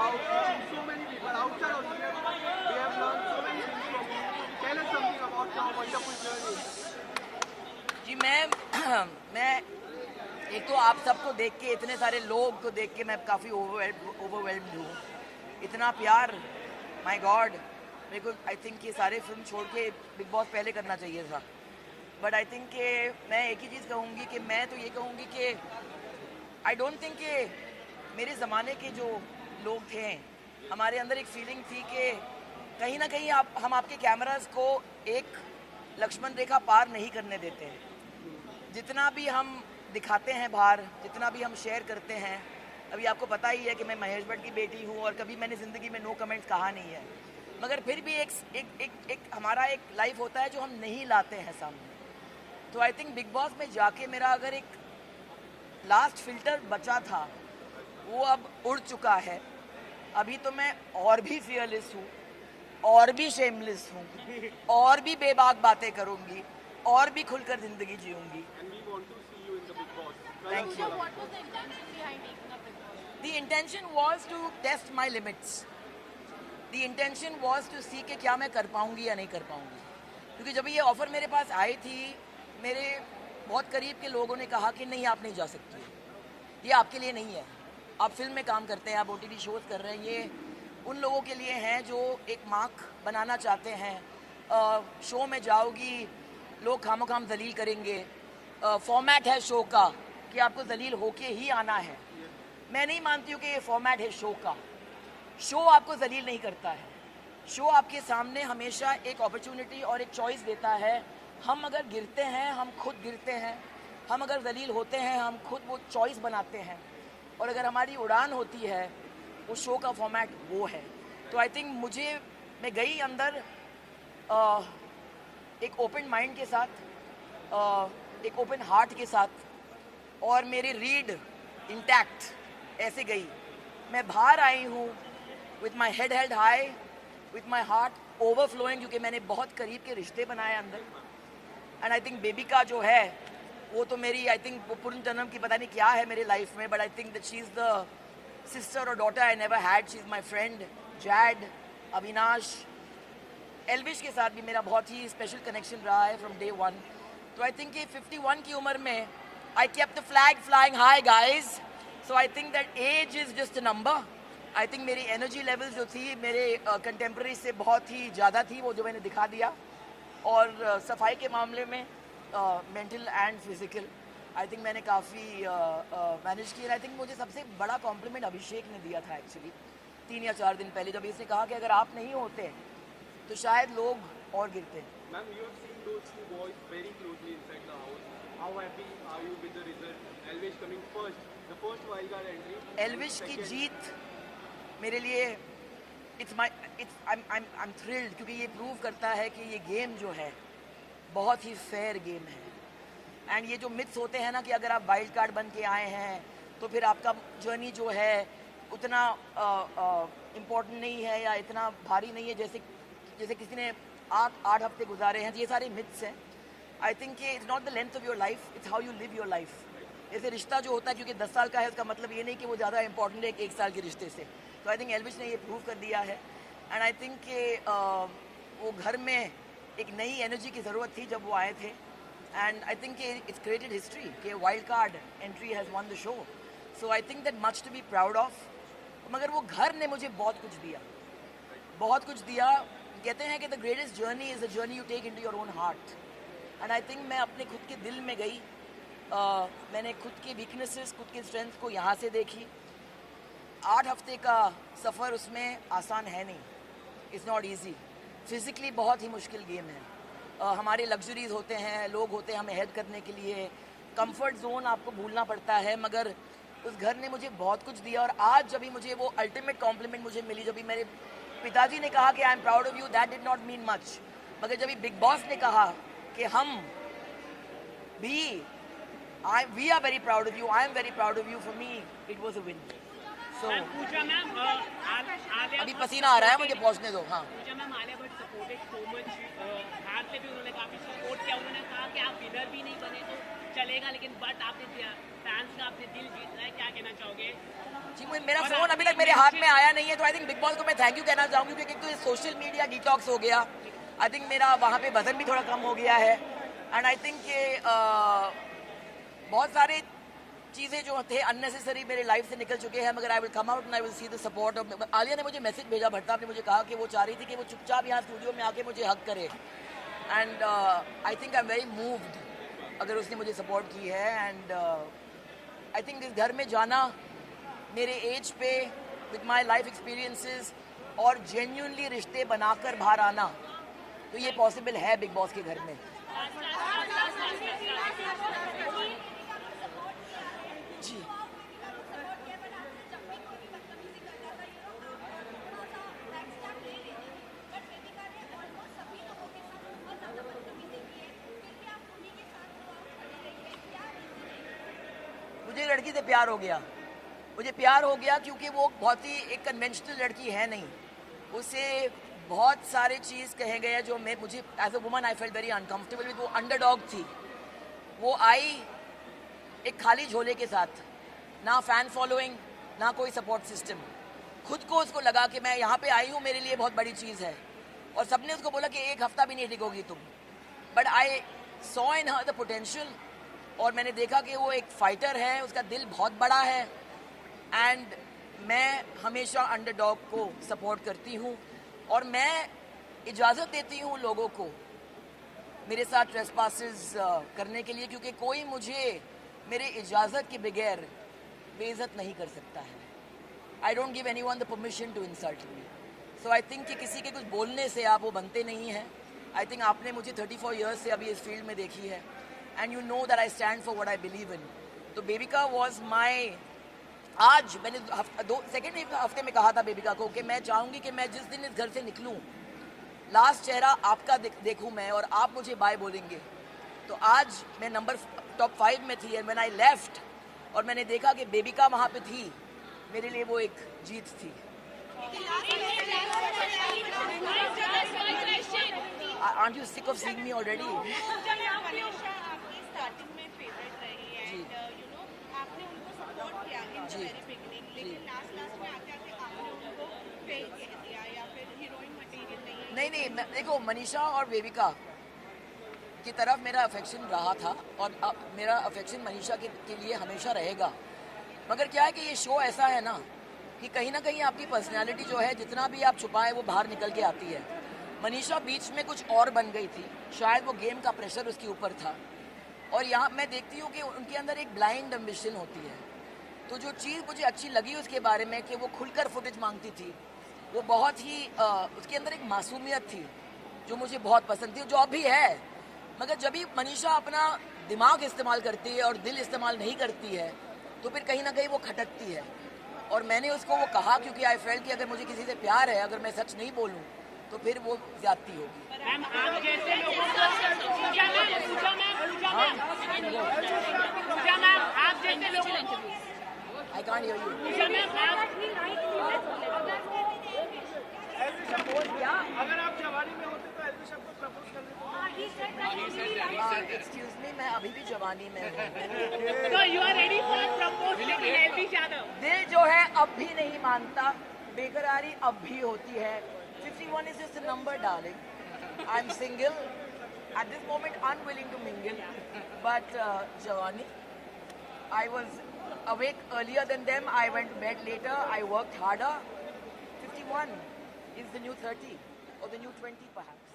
about reaching so many people outside of cinema. We have learned so many things from you. Tell us something about your wonderful journey. जी मैं एक तो आप सबको देख के, इतने सारे लोग को देख के मैं काफ़ी ओवरवेल्म्ड हूँ. इतना प्यार, माय गॉड. मेरे को आई थिंक ये सारे फिल्म छोड़ के बिग बॉस पहले करना चाहिए था. बट आई थिंक कि मैं एक ही चीज़ कहूँगी कि मैं तो ये कहूँगी कि आई डोंट थिंक कि मेरे ज़माने के जो लोग थे, हमारे अंदर एक फीलिंग थी कि कहीं ना कहीं हम आपके कैमरास को एक लक्ष्मण रेखा पार नहीं करने देते हैं. जितना भी हम दिखाते हैं बाहर, जितना भी हम शेयर करते हैं, अभी आपको पता ही है कि मैं महेश भट्ट की बेटी हूँ और कभी मैंने ज़िंदगी में नो कमेंट्स कहा नहीं है. मगर फिर भी एक हमारा एक लाइफ होता है जो हम नहीं लाते हैं सामने. तो आई थिंक बिग बॉस में जाके मेरा अगर एक लास्ट फिल्टर बचा था वो अब उड़ चुका है. अभी तो मैं और भी फियरलेस हूँ, और भी शेमलेस हूँ, और भी बेबाक बातें करूँगी, और भी खुलकर ज़िंदगी जीऊँगी. And we want to see you in the Big Boss. Thank you. So what was the intention behind taking up Big Boss? The intention was to test my limits. The intention was to see कि क्या मैं कर पाऊँगी या नहीं कर पाऊँगी. क्योंकि जब ये ऑफ़र मेरे पास आई थी, मेरे बहुत करीब के लोगों ने कहा कि नहीं, आप नहीं जा सकती, ये आपके लिए नहीं है. आप फिल्म में काम करते हैं, आप OTT शोज़ कर रहे हैं, ये उन लोगों के लिए हैं जो एक मार्क बनाना चाहते हैं. शो में जाओगी, लोग खामोखाम जलील करेंगे. फॉर्मेट है शो का कि आपको जलील होके ही आना है. मैं नहीं मानती हूँ कि ये फॉर्मेट है शो का. शो आपको जलील नहीं करता है. शो आपके सामने हमेशा एक अपॉर्चुनिटी और एक चॉइस देता है. हम अगर गिरते हैं, हम खुद गिरते हैं. हम अगर जलील होते हैं, हम खुद वो चॉइस बनाते हैं. और अगर हमारी उड़ान होती है, उस शो का फॉर्मेट वो है. तो आई थिंक मैं गई अंदर एक ओपन माइंड के साथ, एक ओपन हार्ट के साथ, और मेरी रीड इंटैक्ट ऐसे गई. मैं बाहर आई हूँ with my head held high, with my heart overflowing, क्योंकि मैंने बहुत करीब के रिश्ते बनाए अंदर. एंड आई थिंक बेबी का जो है वो तो मेरी, आई थिंक वो पूर्ण जन्म की पता नहीं क्या है मेरे लाइफ में. But I think that she is the sister और daughter I never had. She is my friend. Jad, Avinash, Elvish के साथ भी मेरा बहुत ही स्पेशल कनेक्शन रहा है फ्रॉम डे वन. तो आई थिंक कि 51 की उम्र में I kept the flag flying high guys. So I think that age is just a number. I think मेरी एनर्जी लेवल जो थी मेरे कंटेम्प्रेरी से बहुत ही ज़्यादा थी, वो जो मैंने दिखा दिया. और सफाई के मामले में mental and physical I think मैंने काफ़ी मैनेज किया. आई थिंक मुझे सबसे बड़ा कॉम्प्लीमेंट अभिषेक ने दिया था एक्चुअली 3 या 4 दिन पहले, जब इसने कहा कि अगर आप नहीं होते तो शायद लोग और गिरते. Ma'am, you have seen those two boys very closely inside the house. How happy are you with the result? Elvish coming first, the first wildcard entry. Elvish की Second. जीत मेरे लिए I'm thrilled, क्योंकि ये प्रूव करता है कि ये गेम जो है बहुत ही फेयर गेम है. एंड ये जो मिथ्स होते हैं ना कि अगर आप वाइल्ड कार्ड बन के आए हैं तो फिर आपका जर्नी जो है उतना इम्पोर्टेंट नहीं है या इतना भारी नहीं है जैसे किसी ने 8 हफ्ते गुजारे हैं. ये सारे मिथ्स हैं. आई think it's not the length of your life, it's how you live your life. जैसे रिश्ता जो होता है, क्योंकि 10 साल का है, उसका मतलब ये नहीं कि वो ज़्यादा इंपॉर्टेंट है 1 साल के रिश्ते से. तो आई थिंक एल्विश ने ये प्रूव कर दिया है. एंड आई थिंक कि वो घर में एक नई एनर्जी की ज़रूरत थी जब वो आए थे. And I think it's created history कि wild card entry has won the show. So I think that much to be proud of. मगर वो घर ने मुझे बहुत कुछ दिया, बहुत कुछ दिया. कहते हैं कि the greatest journey is the journey you take into your own heart. And I think मैं अपने खुद के दिल में गई. मैंने खुद के वीकनेसेस, खुद के स्ट्रेंथ को यहाँ से देखी. 8 हफ्ते का सफ़र उसमें आसान है नहीं. It's not easy. फिज़िकली बहुत ही मुश्किल गेम है. हमारे लग्जरीज होते हैं, लोग होते हैं हमें हेल्प करने के लिए. कंफर्ट जोन आपको भूलना पड़ता है. मगर उस घर ने मुझे बहुत कुछ दिया. और आज जब भी मुझे वो अल्टीमेट कॉम्प्लीमेंट मुझे मिली, जब भी मेरे पिताजी ने कहा कि I am proud of you, that did not mean much. मगर जब भी बिग बॉस ने कहा कि हम भी we are very proud of you, I am very proud of you, for me it was a win. So पूछा ma'am Alia अभी पसीना आ रहा है मुझे, पहुंचने दो. हाँ. पूछा ma'am Alia Bhatt supported so much हार से भी उन्होंने काफी सपोर्ट किया. उन्होंने कहा कि आप विनर भी नहीं बने तो चलेगा, लेकिन बट आपने फैंस का आपने दिल जीत रहा है. क्या कहना चाहोगे? जी, मेरा फोन अभी तक मेरे हाथ में आया नहीं है, तो आई थिंक बिग बॉस को मैं थैंक यू कहना चाहूंगी, क्योंकि एक तो सोशल मीडिया डिटॉक्स हो गया. आई थिंक मेरा वहाँ पे वजन भी थोड़ा कम हो गया है. एंड आई थिंक कि बहुत सारे चीज़ें जो थे अननेसेसरी मेरे लाइफ से निकल चुके हैं, मगर I will come out and I will see the support. Alia ने मुझे मैसेज भेजा, भट्टा ने मुझे कहा कि वो चाह रही थी कि वो चुपचाप यहाँ स्टूडियो में आके मुझे हक करे. And I think I am very moved अगर उसने मुझे सपोर्ट की है. एंड आई थिंक इस घर में जाना मेरे एज पे विद माई लाइफ एक्सपीरियंसेस और जेन्युइनली रिश्ते बनाकर बाहर आना, तो ये पॉसिबल है बिग बॉस के घर में. जी. मुझे लड़की से प्यार हो गया. मुझे प्यार हो गया क्योंकि वो बहुत ही एक कन्वेंशनल लड़की है नहीं. उसे बहुत सारे चीज़ कहे गए जो मुझे as a woman I felt very uncomfortable with. वो अंडरडॉग थी. वो आई एक खाली झोले के साथ, ना फैन फॉलोइंग ना कोई सपोर्ट सिस्टम. खुद को उसको लगा कि मैं यहाँ पे आई हूँ, मेरे लिए बहुत बड़ी चीज़ है. और सबने उसको बोला कि एक हफ्ता भी नहीं टिकोगी तुम. But I saw in her the potential, और मैंने देखा कि वो एक फाइटर है, उसका दिल बहुत बड़ा है. एंड मैं हमेशा अंडरडॉग को सपोर्ट करती हूँ, और मैं इजाज़त देती हूँ लोगों को मेरे साथ ट्रेसपासेस करने के लिए, क्योंकि कोई मुझे मेरे इजाज़त के बगैर बेइज्जत नहीं कर सकता है. I don't give anyone the permission to insult me. So I think कि किसी के कुछ बोलने से आप वो बनते नहीं हैं. आई थिंक आपने मुझे 34 ईयर्स से अभी इस फील्ड में देखी है, and you know that I stand for what I believe in. तो बेबिका वॉज माई, आज मैंने सेकेंड हफ्ते में कहा था बेबिका को कि मैं चाहूँगी कि मैं जिस दिन इस घर से निकलूँ, लास्ट चेहरा आपका देखूँ मैं, और आप मुझे बाय बोलेंगे. तो आज मैं नंबर टॉप 5 में थी, एंड व्हेन आई लेफ्ट और मैंने देखा कि बेबिका वहाँ पे थी, मेरे लिए वो एक जीत थी. Aren't you sick of seeing me already? Starting में फेवरेट रही है, एंड यू नो आपने उनको सपोर्ट किया इन द वेरी बिगिनिंग, लेकिन लास्ट में आते आते आपने उनको फेल कह दिया या फिर हीरोइन मटेरियल नहीं है. नहीं, देखो मनीषा और बेबिका की तरफ मेरा अफेक्शन रहा था, और अब मेरा अफेक्शन मनीषा के लिए हमेशा रहेगा. मगर क्या है कि ये शो ऐसा है ना कि कहीं ना कहीं आपकी पर्सनैलिटी जो है, जितना भी आप छुपाएं वो बाहर निकल के आती है. मनीषा बीच में कुछ और बन गई थी, शायद वो गेम का प्रेशर उसके ऊपर था. और यहाँ मैं देखती हूँ कि उनके अंदर एक ब्लाइंड एम्बिशन होती है. तो जो चीज़ मुझे अच्छी लगी उसके बारे में कि वो खुलकर फुटेज मांगती थी, वो बहुत ही उसके अंदर एक मासूमियत थी जो मुझे बहुत पसंद थी, जो अभी है. मगर जब भी मनीषा अपना दिमाग इस्तेमाल करती है और दिल इस्तेमाल नहीं करती है, तो फिर कहीं ना कहीं वो खटकती है. और मैंने उसको वो कहा, क्योंकि आई फेल्ट कि अगर मुझे किसी से प्यार है, अगर मैं सच नहीं बोलूँ तो फिर वो ज्यादती होगी. मैम आप जैसे लोगों को आप जैसे लोगों आई कांट हियर यू. अगर आप जवानी में होते तो एल्विश आपको प्रपोज कर देते. एक्सक्यूज मी, मैं अभी भी जवानी में हूँ. So you are ready for proposal to Elvish Yadav? दिल जो है अब भी नहीं मानता, बेकरारी अब भी होती है. 51 is just a number, darling. I'm single. At this moment, unwilling to mingle. But Jawani, I was awake earlier than them. I went to bed later. I worked harder. 51 is the new 30 or the new 20 perhaps.